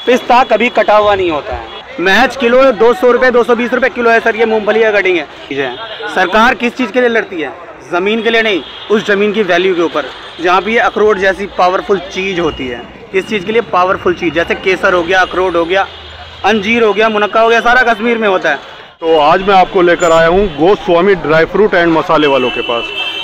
पिस्ता कभी कटा हुआ नहीं होता है। महज किलो 200 रुपये 220 रुपये किलो है सर ये मूंगफली का कटिंग है। सरकार किस चीज़ के लिए लड़ती है? ज़मीन के लिए नहीं, उस ज़मीन की वैल्यू के ऊपर, जहाँ भी ये अखरोट जैसी पावरफुल चीज़ होती है। किस चीज़ के लिए? पावरफुल चीज़, जैसे केसर हो गया, अखरोट हो गया, अंजीर हो गया, मुनक्का हो गया, सारा कश्मीर में होता है। तो आज मैं आपको लेकर आया हूँ गोस्वामी ड्राई फ्रूट एंड मसाले वालों के पास,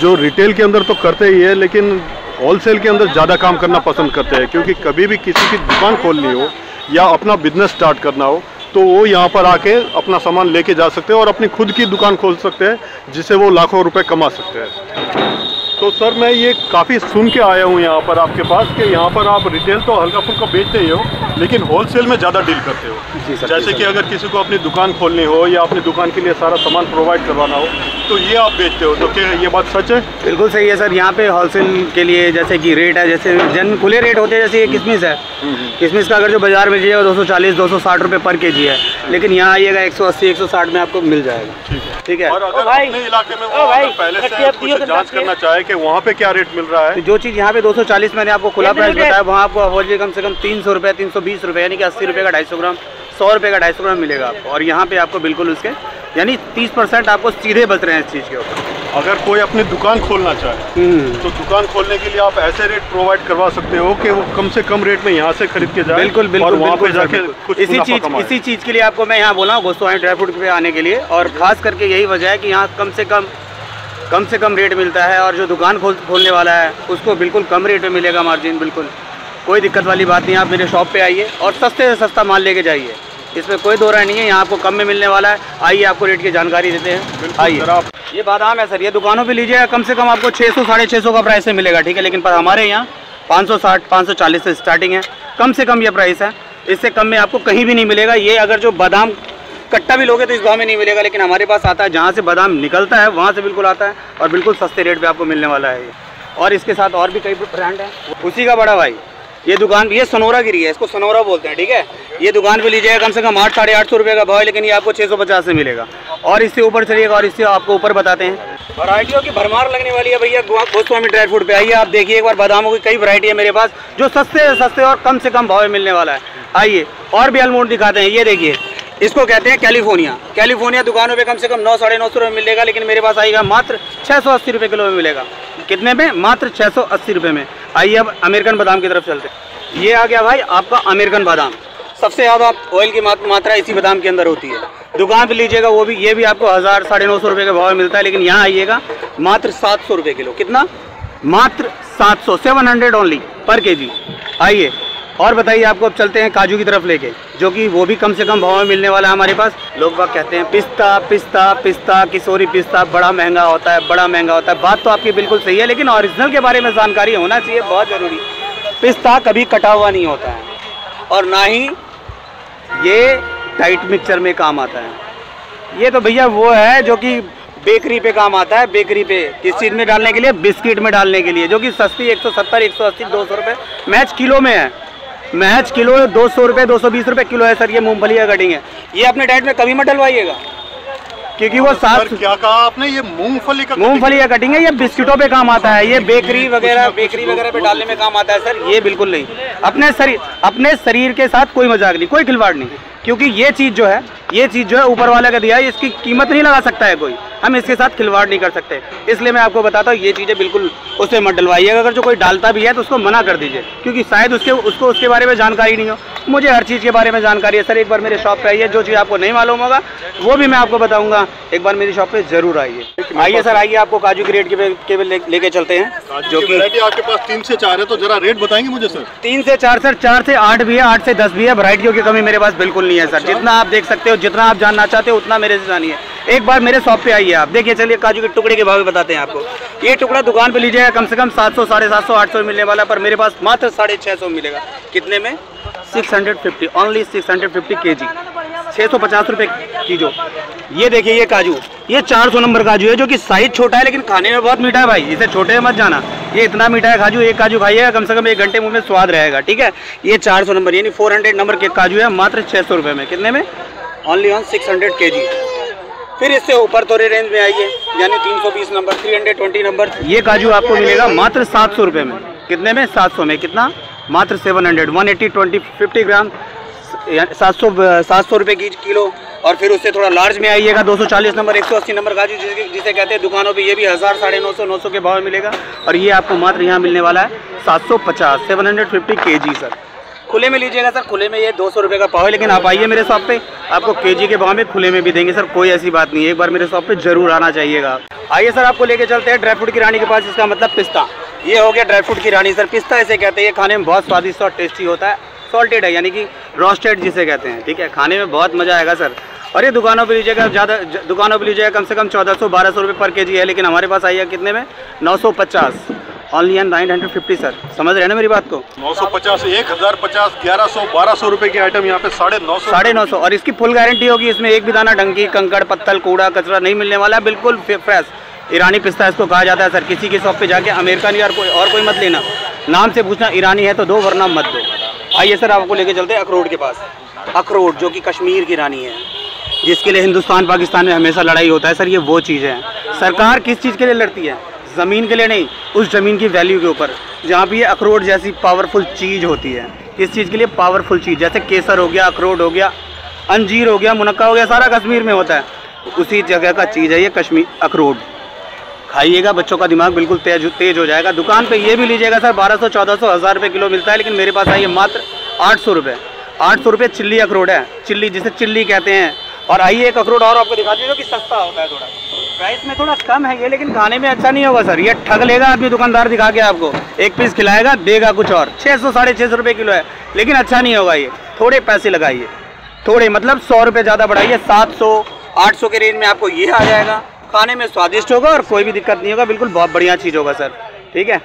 जो रिटेल के अंदर तो करते ही है लेकिन होलसेल के अंदर ज़्यादा काम करना पसंद करते हैं, क्योंकि कभी भी किसी की दुकान खोलनी हो या अपना बिजनेस स्टार्ट करना हो तो वो यहाँ पर आके अपना सामान लेके जा सकते हैं और अपनी खुद की दुकान खोल सकते हैं, जिससे वो लाखों रुपए कमा सकते हैं। तो सर मैं ये काफ़ी सुन के आया हूँ यहाँ पर आपके पास कि यहाँ पर आप रिटेल तो हल्का फुल्का बेचते ही हो लेकिन होलसेल में ज़्यादा डील करते हो। जी सर, जैसे कि अगर किसी को अपनी दुकान खोलनी हो या अपनी दुकान के लिए सारा सामान प्रोवाइड करवाना हो तो ये आप बेचते हो, तो क्या ये बात सच है? बिल्कुल सही है सर। यहाँ पे होलसेल के लिए जैसे कि रेट है, जैसे जन खुले रेट होते हैं, जैसे ये किशमिश है, किशमिश का अगर जो बाजार में जाएगा 240 260 रुपये पर केजी है, लेकिन यहाँ आइएगा 180 160 में आपको मिल जाएगा। ठीक है। और अगर अपने इलाके में वो पहले से कुछ जांच करना चाहे कि वहाँ पे क्या रेट मिल रहा है, तो जो चीज़ यहाँ पे 240 मैंने आपको खुला प्राइस बताया, वहाँ आपको होलसेल कम से कम 300 रुपये 320 रुपये यानी कि 80 रुपये का 250 ग्राम, 100 रुपये का 250 ग्राम मिलेगा आपको। और यहाँ पे आपको बिल्कुल उसके यानी 30% आपको सीधे बच रहे हैं इस चीज़ के ऊपर। अगर कोई अपनी दुकान खोलना चाहे तो दुकान खोलने के लिए आप ऐसे रेट प्रोवाइड करवा सकते हो कि वो कम से कम रेट में यहाँ से खरीद के जाए। बिल्कुल बिल्कुल, और वहाँ पे जाके कुछ इसी चीज़ के लिए आपको मैं यहाँ बोला हूँ गोस्वामी ड्राई फ्रूट पे आने के लिए, और ख़ास करके यही वजह है कि यहाँ कम से कम रेट मिलता है, और जो दुकान खोलने वाला है उसको बिल्कुल कम रेट में मिलेगा मार्जिन। बिल्कुल कोई दिक्कत वाली बात नहीं, आप मेरे शॉप पे आइए और सस्ते से सस्ता माल लेके जाइए, इसमें कोई दो राय नहीं है। यहाँ आपको कम में मिलने वाला है। आइए आपको रेट की जानकारी देते हैं। आइए, ये बादाम है सर, ये दुकानों पे लीजिएगा कम से कम आपको 600 650 का प्राइस से मिलेगा। ठीक है, लेकिन पर हमारे यहाँ 560 540 से स्टार्टिंग है, कम से कम ये प्राइस है। इससे कम में आपको कहीं भी नहीं मिलेगा। ये अगर जो बादाम कट्टा भी लोगे तो इस भाव में नहीं मिलेगा, लेकिन हमारे पास आता है जहाँ से बादाम निकलता है वहाँ से बिल्कुल आता है, और बिल्कुल सस्ते रेट पे आपको मिलने वाला है ये। और इसके साथ और भी कई ब्रांड हैं, उसी का बड़ा भाई ये दुकान, ये सनोरा गिरी है, इसको सनोरा बोलते हैं। ठीक है, ये दुकान पे लीजिएगा कम से कम 800 850 रुपये का भाव है, लेकिन ये आपको 650 से मिलेगा। और इससे ऊपर चलिएगा और इससे आपको ऊपर बताते हैं। वैरायटियों की भरमार लगने वाली है भैया गोस्वामी ड्राई फ्रूट पे। आइए आप देखिए एक बार, बादामों की कई वैरायटी है मेरे पास जो सस्ते से सस्ते और कम से कम भाव में मिलने वाला है। आइए और भी अल्मोंड दिखाते हैं। ये देखिए, इसको कहते हैं कैलिफोर्निया दुकानों पे कम से कम 900 950 रुपये मिलेगा, लेकिन मेरे पास आएगा मात्र 680 रुपये किलो में मिलेगा। कितने में? मात्र 680 रुपये में। आइए अब अमेरिकन बादाम की तरफ चलते हैं। ये आ गया भाई आपका अमेरिकन बादाम। सबसे ज़्यादा ऑयल की मात्रा इसी बादाम के अंदर होती है। दुकान पे लीजिएगा वो भी, ये भी आपको 1000 950 रुपये के भाव में मिलता है, लेकिन यहाँ आइएगा मात्र 700 रुपये किलो। कितना? मात्र 700, 700 ओनली पर केजी। आइए और बताइए, आपको अब चलते हैं काजू की तरफ लेके, जो कि वो भी कम से कम भाव में मिलने वाला है हमारे पास। लोग बाग कहते हैं पिस्ता पिस्ता पिस्ता, किशोरी पिस्ता बड़ा महंगा होता है, बड़ा महंगा होता है। बात तो आपकी बिल्कुल सही है, लेकिन ओरिजिनल के बारे में जानकारी होना चाहिए, बहुत ज़रूरी। पिस्ता कभी कटा हुआ नहीं होता है, और ना ही ये टाइट मिक्सचर में काम आता है। ये तो भैया वो है जो कि बेकरी पे काम आता है। बेकरी पे किस चीज़ में डालने के लिए? बिस्किट में डालने के लिए, जो कि सस्ती 170 180 200 रुपये महज किलो में है। महज किलो 200 रुपये 220 रुपये किलो है सर ये मूंगफली का कटिंग है। ये अपने डाइट में कभी मत डलवाइएगा, क्योंकि वो साथ। क्या कहा आपने? ये मूंगफली का कटिंग है। ये बिस्किटों पे काम आता है, ये बेकरी वगैरह पे डालने में काम आता है सर। ये बिल्कुल नहीं, अपने शरीर के साथ कोई मजाक नहीं, कोई खिलवाड़ नहीं, क्योंकि ये चीज़ जो है ऊपर वाले का दिया है, इसकी कीमत नहीं लगा सकता है कोई। हम इसके साथ खिलवाड़ नहीं कर सकते, इसलिए मैं आपको बताता हूँ ये चीज़ें बिल्कुल उससे मत डलवाइएगा। अगर जो कोई डालता भी है तो उसको मना कर दीजिए, क्योंकि शायद उसको उसके बारे में जानकारी नहीं हो। मुझे हर चीज़ के बारे में जानकारी है सर। एक बार मेरे शॉप पे आइए, जो चीज़ आपको नहीं मालूम होगा वो भी मैं आपको बताऊँगा। एक बार मेरी शॉप पे ज़रूर आइए। आइए सर, आइए आपको काजू की रेट के लेके चलते हैं, जो कि आपके पास 3 से 4 है, तो जरा रेट बताएंगे मुझे सर? 3 से 4 सर, 4 से 8 भी है, 8 से 10 भी है। वैरायटियों की कमी मेरे पास बिल्कुल नहीं है सर। जितना आप देख सकते हो, जितना आप जानना चाहते हो उतना मेरे से जानिए। एक बार मेरे शॉप पे आइए आप देखिए। चलिए काजू के टुकड़े के भाव बताते हैं आपको। ये टुकड़ा दुकान पे लीजिएगा कम से कम 700 750 800 मिलने वाला, पर मेरे पास मात्र 650 मिलेगा। कितने में? 650, ओनली 650 केजी, 650 रुपये किलो। ये देखिए ये काजू, ये 400 नंबर काजू है, जो कि साइज छोटा है लेकिन खाने में बहुत मीठा है भाई। इसे छोटे में मत जाना, ये इतना मीठा है काजू। एक काजू खाइएगा कम से कम 1 घंटे मुंह में स्वाद रहेगा। ठीक है, ये 400 नंबर यानी 400 नंबर के काजू है, मात्र 600 रुपये में। कितने में? Only on 600 KG. फिर इससे ऊपर थोड़े रेंज में आइए, यानी 320 नंबर, 320 नंबर, ये काजू आपको मिलेगा मात्र 700 रुपये में। कितने में? 700 में। कितना? मात्र 700, 180 20 50 ग्राम 700 रुपये की किलो। और फिर उससे थोड़ा लार्ज में आइएगा 240 नंबर 180 नंबर काजू जिसे कहते हैं दुकानों पे, ये भी 1000 950 900 के भाव में मिलेगा। और ये आपको मात्र यहाँ मिलने वाला है 750 750 kg सर। खुले में लीजिएगा सर, खुले में ये 200 रुपये का पाव है, लेकिन आप आइए मेरे शॉप पे, आपको kg के भाव में खुले में भी देंगे सर, कोई ऐसी बात नहीं है। एक बार मेरे शॉप पे जरूर आना चाहिएगा। आइए सर, आपको लेके चलते हैं ड्राई फ्रूट की रानी के पास, इसका मतलब पिस्ता। ये हो गया ड्राई फ्रूट की रानी सर, पिस्ता इसे कहते हैं। ये खाने में बहुत स्वादिष्ट और टेस्टी होता है, सॉल्टेड है यानी कि रोस्टेड जिसे कहते हैं, ठीक है। खाने में बहुत मज़ा आएगा सर। और ये दुकानों पे लीजिएगा, ज़्यादा दुकानों पे लीजिएगा कम से कम 1400-1200 रुपये पर kg है, लेकिन हमारे पास आइएगा कितने में, 950 ओनली एंड 950 सर। समझ रहे हैं ना मेरी बात को? 950 1050 1100 1200 रुपये की आइटम यहाँ पे 950 और इसकी फुल गारंटी होगी। इसमें एक भी दाना डंकी, कंकड़, पत्तल, कूड़ा कचरा नहीं मिलने वाला है, बिल्कुल फ्रेश ईरानी पिस्ता इसको कहा जाता है सर। किसी की शॉप पे जाके अमेरिकन या कोई मत लेना, नाम से पूछना ईरानी है तो दो, वरना मत दो। आइए सर, आपको लेके चलते हैं अखरोट के पास। अखरोट जो कि कश्मीर की रानी है, जिसके लिए हिंदुस्तान पाकिस्तान में हमेशा लड़ाई होता है सर, ये वो चीज़ है। सरकार किस चीज़ के लिए लड़ती है? ज़मीन के लिए नहीं, उस ज़मीन की वैल्यू के ऊपर, जहाँ पे ये अखरोट जैसी पावरफुल चीज़ होती है। किस चीज़ के लिए? पावरफुल चीज़, जैसे केसर हो गया, अखरोट हो गया, अंजीर हो गया, मुनक्का हो गया, सारा कश्मीर में होता है। उसी जगह का चीज़ है ये कश्मीर अखरोट। खाइएगा, बच्चों का दिमाग बिल्कुल तेज हो जाएगा। दुकान पे ये भी लीजिएगा सर 1200 1400 1000 रुपये किलो मिलता है, लेकिन मेरे पास आइए मात्र 800 रुपये। 800 रुपये चिल्ली अखरोट है, चिल्ली जिसे चिल्ली कहते हैं। और आइए एक अखरोट और आपको दिखा दीजिए कि सस्ता होता है, थोड़ा प्राइस में थोड़ा कम है ये, लेकिन खाने में अच्छा नहीं होगा सर। ये ठग लेगा आदमी, दुकानदार दिखा के आपको एक पीस खिलाएगा, देगा कुछ और। 600 650 रुपये किलो है, लेकिन अच्छा नहीं होगा ये। थोड़े पैसे लगाइए, थोड़े मतलब 100 रुपये ज़्यादा बढ़ाइए, 700 800 के रेंज में आपको ये आ जाएगा। खाने में स्वादिष्ट होगा और कोई भी दिक्कत नहीं होगा, बिल्कुल बहुत बढ़िया चीज़ होगा सर, ठीक है।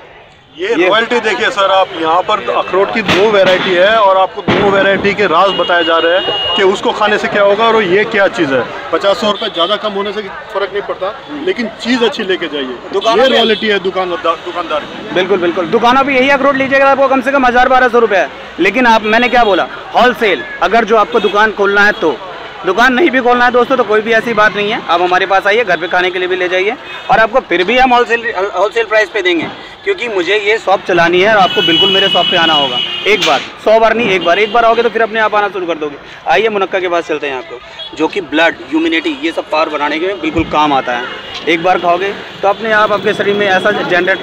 ये रॉयल्टी देखिए सर, आप यहाँ पर अखरोट की 2 वैरायटी है और आपको 2 वैरायटी के राज बताए जा रहे हैं कि उसको खाने से क्या होगा और ये क्या चीज़ है। 50-100 रुपये ज़्यादा कम होने से फर्क नहीं पड़ता, लेकिन चीज़ अच्छी लेके जाइए। ये रॉयल्टी है दुकानदार की। बिल्कुल बिल्कुल, दुकानों पे यही अखरोट लीजिएगा आपको कम से कम 1000-1200 रुपये है। लेकिन आप, मैंने क्या बोला, होलसेल। अगर जो आपको दुकान खोलना है तो, दुकान नहीं भी खोलना है दोस्तों तो कोई भी ऐसी बात नहीं है, आप हमारे पास आइए, घर पे खाने के लिए भी ले जाइए। और आपको फिर भी हम होलसेल प्राइस पे देंगे, क्योंकि मुझे ये शॉप चलानी है और आपको बिल्कुल मेरे शॉप पे आना होगा। एक बार, 100 बार नहीं, एक बार आओगे तो फिर अपने आप आना शुरू कर दोगे। आइए मुनक्का के पास चलते हैं आपको, जो कि ब्लड, ह्यूमिनिटी, ये सब पावर बनाने के बिल्कुल काम आता है। एक बार खाओगे तो अपने आप आपके शरीर में ऐसा जनरेट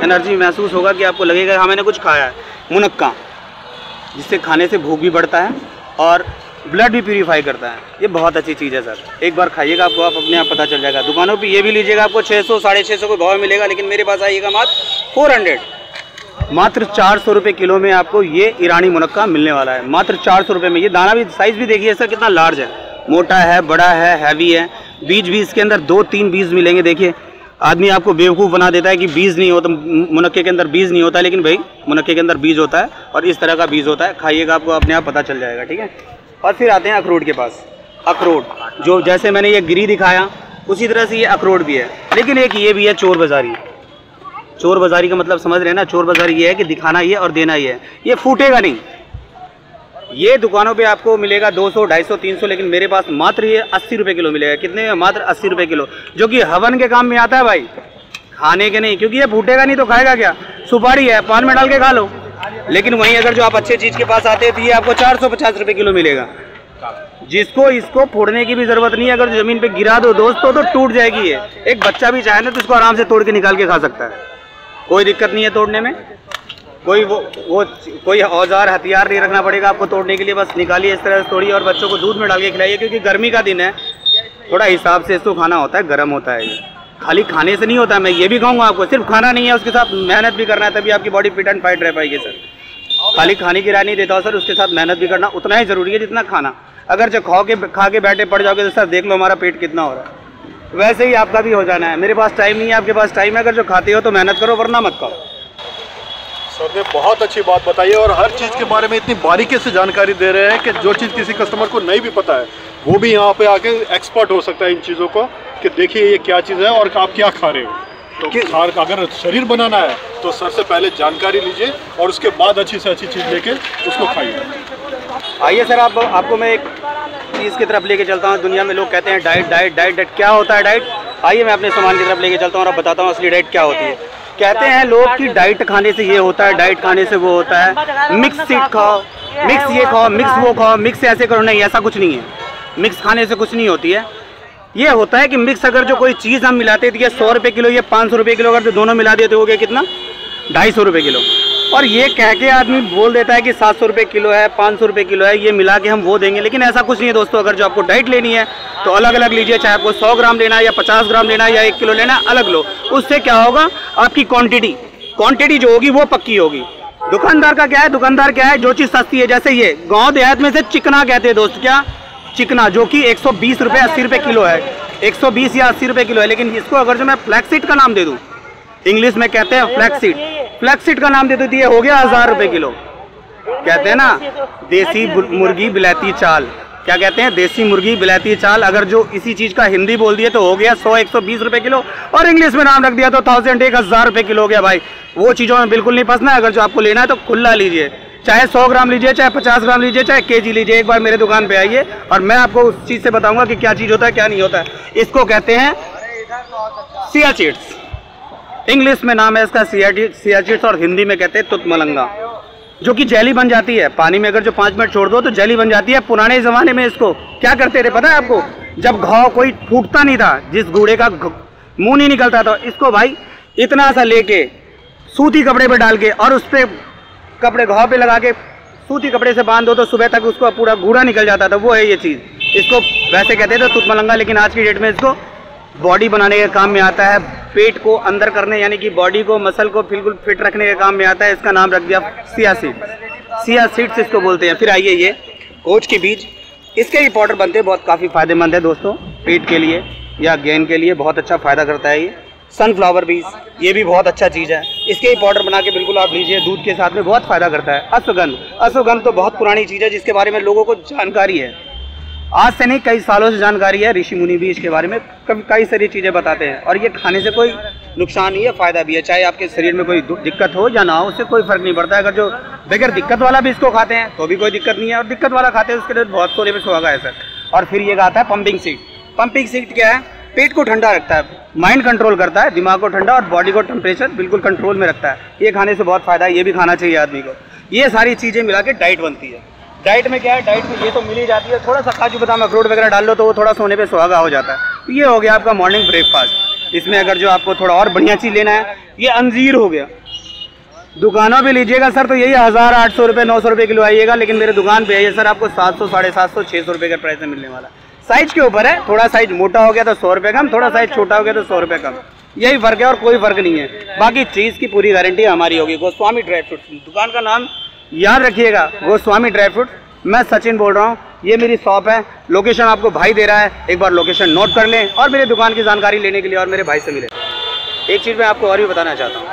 एनर्जी महसूस होगा कि आपको लगेगा हाँ मैंने कुछ खाया है। मुनक्का, जिससे खाने से भूख भी बढ़ता है और ब्लड भी प्यूरीफाई करता है। ये बहुत अच्छी चीज़ है सर, एक बार खाइएगा, आपको आप अपने आप पता चल जाएगा। दुकानों पे ये भी लीजिएगा, आपको 600 650 को भाव मिलेगा, लेकिन मेरे पास आइएगा मात्र 400, मात्र 400 रुपये किलो में आपको ये ईरानी मुनक्का मिलने वाला है, मात्र 400 रुपये में। ये दाना भी, साइज़ भी देखिए सर कितना लार्ज है, मोटा है, बड़ा है, हैवी है। बीज भी इसके अंदर 2-3 बीज मिलेंगे। देखिए, आदमी आपको बेवकूफ़ बना देता है कि बीज नहीं होता, मुनक्के के अंदर बीज नहीं होता, लेकिन भाई मुनक्के के अंदर बीज होता है और इस तरह का बीज होता है। खाइएगा, आपको अपने आप पता चल जाएगा, ठीक है। और फिर आते हैं अखरोट के पास। अखरोट जो जैसे मैंने ये गिरी दिखाया, उसी तरह से ये अखरोट भी है, लेकिन एक ये भी है चोर बाज़ारी। चोर बाज़ारी का मतलब समझ रहे हैं ना? चोर बाज़ारी ये है कि दिखाना ये और देना ये है, ये फूटेगा नहीं। ये दुकानों पे आपको मिलेगा 200 250 300, लेकिन मेरे पास मात्र ये 80 रुपये किलो मिलेगा। कितने? मात्र 80 रुपये किलो, जो कि हवन के काम में आता है भाई, खाने के नहीं, क्योंकि ये फूटेगा नहीं तो खाएगा क्या? सुपारी है, पान में डाल के खा लो। लेकिन वहीं अगर जो आप अच्छे चीज़ के पास आते हैं तो ये आपको 450 रुपये किलो मिलेगा, जिसको इसको फोड़ने की भी ज़रूरत नहीं है। अगर ज़मीन पे गिरा दो दोस्तों तो टूट जाएगी ये। एक बच्चा भी चाहे ना तो इसको आराम से तोड़ के निकाल के खा सकता है, कोई दिक्कत नहीं है तोड़ने में। कोई औजार हथियार नहीं रखना पड़ेगा आपको तोड़ने के लिए, बस निकालिए इस तरह से तोड़िए और बच्चों को दूध में डाल के खिलाइए, क्योंकि गर्मी का दिन है, थोड़ा हिसाब से इसको खाना होता है, गर्म होता है ये। खाली खाने से नहीं होता, मैं ये भी कहूँगा आपको, सिर्फ खाना नहीं है, उसके साथ मेहनत भी करना है, तभी आपकी बॉडी फिट एंड फाइट रह पाएगी सर। खाली खाने की राय नहीं देता हूँ सर, उसके साथ मेहनत भी करना उतना ही ज़रूरी है जितना खाना। अगर जो खा के बैठे पड़ जाओगे तो सर देख लो हमारा पेट कितना हो रहा है, वैसे ही आपका भी हो जाना है। मेरे पास टाइम नहीं है, आपके पास टाइम है, अगर जो खाते हो तो मेहनत करो, वरना मत खाओ। सर ने बहुत अच्छी बात बताई है और हर चीज़ के बारे में इतनी बारीकी से जानकारी दे रहे हैं कि जो चीज़ किसी कस्टमर को नहीं भी पता है वो भी यहाँ पे आके एक्सपर्ट हो सकता है इन चीज़ों को, कि देखिए ये क्या चीज़ है और आप क्या खा रहे हो। तो अगर शरीर बनाना है तो सर से पहले जानकारी लीजिए और उसके बाद अच्छी से अच्छी चीज़ लेके उसको खाइए। आइए सर, आपको मैं एक चीज़ की तरफ लेके चलता हूँ। दुनिया में लोग कहते हैं डाइट डाइट डाइट डाइट, क्या होता है डाइट? आइए मैं अपने सामान की तरफ लेके चलता हूँ और बताता हूँ असली डाइट क्या होती है। कहते हैं लोग कि डाइट खाने से ये होता है, डाइट खाने से वो होता है, मिक्स सीड खाओ, मिक्स ये खाओ, मिक्स वो खाओ, मिक्स ऐसे करो, नहीं, ऐसा कुछ नहीं है। मिक्स खाने से कुछ नहीं होती है। ये होता है कि मिक्स अगर जो कोई चीज़ हम मिलाते थे, ये 100 रुपये किलो, ये 500 रुपये किलो, अगर तो दोनों मिला दिए तो हो गया कितना, 250 रुपये किलो। और ये कह के आदमी बोल देता है कि 700 रुपये किलो है, 500 रुपये किलो है, ये मिला के हम वो देंगे, लेकिन ऐसा कुछ नहीं है दोस्तों। अगर जो आपको डाइट लेनी है तो अलग अलग लीजिए, चाहे आपको 100 ग्राम लेना है या 50 ग्राम लेना है या 1 किलो लेना है, अलग लो। उससे क्या होगा, आपकी क्वांटिटी जो होगी वो पक्की होगी। दुकानदार का क्या है, दुकानदार क्या है, जो चीज़ सस्ती है, जैसे ये गाँव देहात में से चिकना कहते हैं दोस्त, क्या चिकना, जो कि 120 रुपये 80 रुपये किलो है, 120 या 80 रुपये किलो है। लेकिन इसको अगर जो मैं फ्लैक्सीड का नाम दे दूँ, इंग्लिश में कहते हैं फ्लैक्सीड का नाम दे दो, ये हो गया 1000 रुपये किलो। कहते हैं ना देसी मुर्गी बिलाती चाल, क्या कहते हैं, देसी मुर्गी बिलाती चाल। अगर जो इसी चीज़ का हिंदी बोल दिए तो हो गया 100-120 रुपये किलो, और इंग्लिश में नाम रख दिया तो 1000 रुपये किलो हो गया। भाई वो चीज़ों में बिल्कुल नहीं फंसना है। अगर जो आपको लेना है तो खुला लीजिए, चाहे 100 ग्राम लीजिए, चाहे 50 ग्राम लीजिए, चाहे केजी लीजिए। एक बार मेरे दुकान पे आइए और मैं आपको उस चीज़ से बताऊंगा कि क्या चीज़ होता है क्या नहीं होता है। इसको कहते हैं सिया सीड्स, इंग्लिश में नाम है इसका सिया सीड्स, और हिंदी में कहते हैं तुतमलंगा, जो कि जेली बन जाती है। पानी में अगर जो 5 मिनट छोड़ दो तो जेली बन जाती है। पुराने ज़माने में इसको क्या करते थे पता है आपको, जब घाव कोई फूटता नहीं था, जिस घोड़े का मुँह नहीं निकलता था, इसको भाई इतना सा लेके सूती कपड़े पे डाल के और उस पर कपड़े घाव पे लगा के सूती कपड़े से बांध दो तो सुबह तक उसको पूरा गूढ़ा निकल जाता था। वो है ये चीज़, इसको वैसे कहते थे तुतमलंगा, लेकिन आज की डेट में इसको बॉडी बनाने के काम में आता है, पेट को अंदर करने, यानी कि बॉडी को, मसल को बिल्कुल फिट रखने के काम में आता है। इसका नाम रख दिया सिया सीड्स इसको बोलते हैं। फिर आइए ये ओट्स के बीज, इसके भी पाउडर बनते हैं, बहुत काफ़ी फायदेमंद है दोस्तों, पेट के लिए या गेन के लिए बहुत अच्छा फ़ायदा करता है ये। सनफ्लावर बीज, ये भी बहुत अच्छा चीज़ है, इसके ही पाउडर बना के बिल्कुल आप लीजिए, दूध के साथ में बहुत फ़ायदा करता है। अश्वगंध तो बहुत पुरानी चीज़ है, जिसके बारे में लोगों को जानकारी है, आज से नहीं कई सालों से जानकारी है। ऋषि मुनि भी इसके बारे में कई सारी चीज़ें बताते हैं, और ये खाने से कोई नुकसान नहीं है, फ़ायदा भी है। चाहे आपके शरीर में कोई दिक्कत हो या ना हो, उससे कोई फ़र्क नहीं पड़ता है। अगर जो बगैर दिक्कत वाला भी इसको खाते हैं तो भी कोई दिक्कत नहीं है, और दिक्कत वाला खाते हैं उसके लिए बहुत सोने में सुहागा है सर। और फिर ये आता है पंपिंग सीड क्या है, पेट को ठंडा रखता है, माइंड कंट्रोल करता है, दिमाग को ठंडा और बॉडी को टेम्परेचर बिल्कुल कंट्रोल में रखता है। ये खाने से बहुत फ़ायदा है, ये भी खाना चाहिए आदमी को। ये सारी चीज़ें मिला के डाइट बनती है। डाइट में क्या है, डाइट में ये तो मिल ही जाती है, थोड़ा सा काजू बादाम अखरोट वगैरह डाल लो तो वो थोड़ा सोने पे सुहागा हो जाता है। ये हो गया आपका मॉर्निंग ब्रेकफास्ट। इसमें अगर जो आपको थोड़ा और बढ़िया चीज़ लेना है, ये अंजीर हो गया। दुकानों पे लीजिएगा सर तो यही 1800 रुपये 900 रुपये किलो आइएगा, लेकिन मेरे दुकान पे आइए सर आपको 700 750 600 रुपये का प्राइस में मिलने वाला। साइज के ऊपर है, थोड़ा साइज मोटा हो गया तो 100 रुपये कम, थोड़ा साइज छोटा हो गया तो 100 रुपये कम, यही फ़र्क है और कोई फ़र्क नहीं है। बाकी चीज़ की पूरी गारंटी हमारी होगी। गोस्वामी ड्राई फ्रूट्स, दुकान का नाम याद रखिएगा, गोस्वामी ड्राई फ्रूट्स। मैं सचिन बोल रहा हूँ, ये मेरी शॉप है, लोकेशन आपको भाई दे रहा है, एक बार लोकेशन नोट कर लें और मेरे दुकान की जानकारी लेने के लिए और मेरे भाई से मिले। एक चीज़ मैं आपको और भी बताना चाहता हूँ।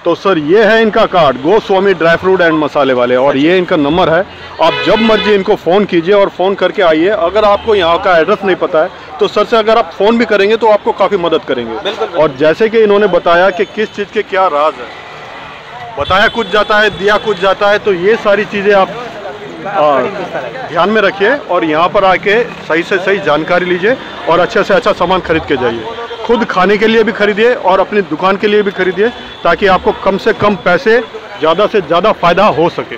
तो सर ये है इनका card, Goswami dry fruit and मसाले वाले, और ये इनका नंबर है। आप जब मर्जी इनको फ़ोन कीजिए और फ़ोन करके आइए। अगर आपको यहाँ का एड्रेस नहीं पता है तो सर से अगर आप फ़ोन भी करेंगे तो आपको काफ़ी मदद करेंगे। और जैसे कि इन्होंने बताया कि किस चीज़ के क्या राज है, बताया कुछ जाता है, दिया कुछ जाता है, तो ये सारी चीज़ें आप ध्यान में रखिए और यहाँ पर आके सही से सही जानकारी लीजिए और अच्छे से अच्छा सामान खरीद के जाइए। खुद खाने के लिए भी खरीदिए और अपनी दुकान के लिए भी खरीदिए, ताकि आपको कम से कम पैसे ज़्यादा से ज़्यादा फ़ायदा हो सके।